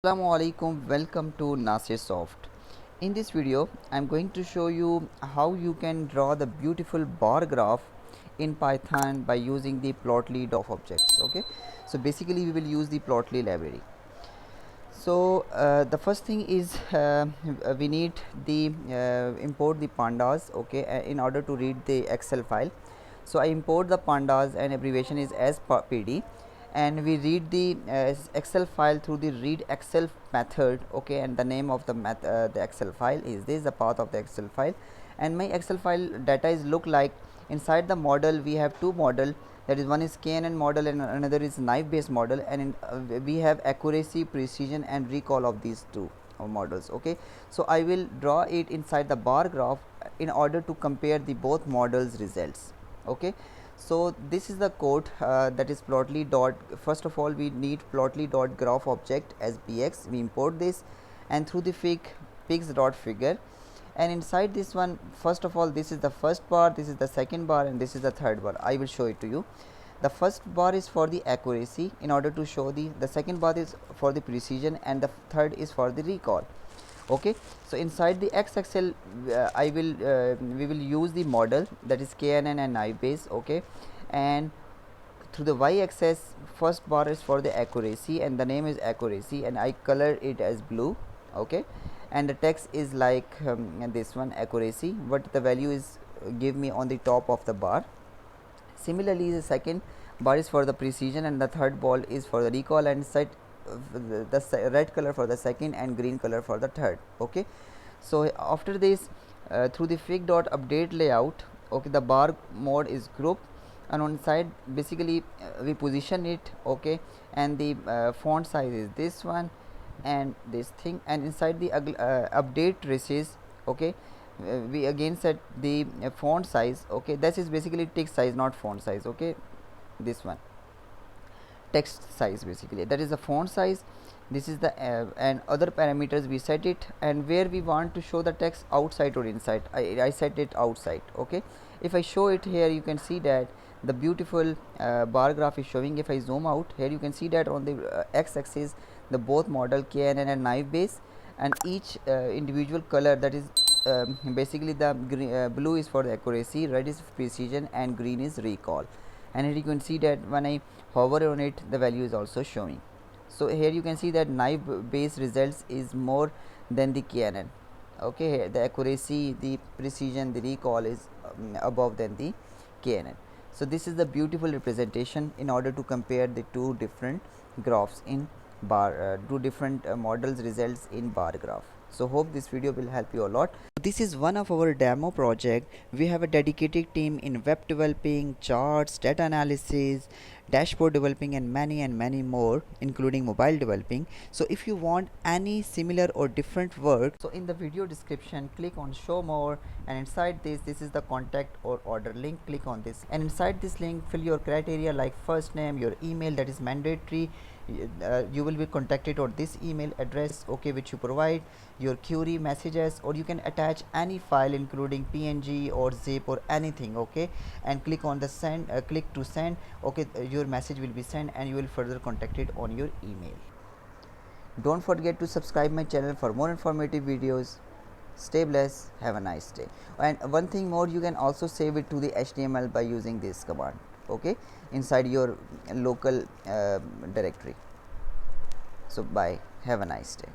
Assalamualaikum, welcome to Nasir Soft. In this video I am going to show you how you can draw the beautiful bar graph in Python by using the plotly of objects. Okay, so basically we will use the plotly library. So the first thing is we need the import the pandas, okay, in order to read the Excel file. So I import the pandas and abbreviation is as pd, and we read the Excel file through the read Excel method, okay, and the name of the the Excel file is this, the path of the Excel file, and my Excel file data is look like. Inside the model we have two model, that is one is KNN model and another is knife based model, and we have accuracy, precision and recall of these two models. Okay, so I will draw it inside the bar graph in order to compare the both models results. Okay, so this is the code that is plotly dot. First of all we need plotly dot graph object as bx, we import this, and through the pigs dot figure, and inside this one, first of all this is the first bar, this is the second bar, and this is the third bar. I will show it to you. The first bar is for the accuracy in order to show the second bar is for the precision, and the third is for the recall. Okay, so inside the x axis we will use the model, that is KNN and knife base. Okay, and through the y axis first bar is for the accuracy and the name is accuracy, and I color it as blue. Okay, and the text is like this one, accuracy, what the value is give me on the top of the bar. Similarly the second bar is for the precision and the third ball is for the recall, and set the red color for the second and green color for the third. Okay, so after this through the fig dot update layout, okay, the bar mode is group, and on side basically we position it. Okay, and the font size is this one and this thing, and inside the update traces, okay, we again set the font size. Okay, this is basically text size, not font size. Okay, this one text size, basically that is the font size. This is the and other parameters we set it, and where we want to show the text outside or inside, I set it outside. Okay, if I show it here you can see that the beautiful bar graph is showing. If I zoom out here you can see that on the x axis the both model KNN and knife base, and each individual color, that is basically the blue is for the accuracy, red is precision and green is recall. And here you can see that when I hover on it the value is also showing. So here you can see that knife base results is more than the KNN. Okay, here the accuracy, the precision, the recall is above than the KNN. So this is the beautiful representation in order to compare the two different graphs in bar, two different models results in bar graph. So hope this video will help you a lot. This is one of our demo project. We have a dedicated team in web developing, charts, data analysis, dashboard developing, and many more, including mobile developing. So if you want any similar or different work, so in the video description click on show more, and inside this is the contact or order link. Click on this, and inside this link fill your criteria like first name, your email, that is mandatory. You will be contacted on this email address, okay, which you provide, your query, messages, or you can attach any file including PNG or zip or anything. Okay, and click on the send, click to send. Okay, your message will be sent and you will further contacted on your email. Don't forget to subscribe my channel for more informative videos. Stay blessed, have a nice day. And one thing more, you can also save it to the HTML by using this command, okay, inside your local directory. So bye, have a nice day.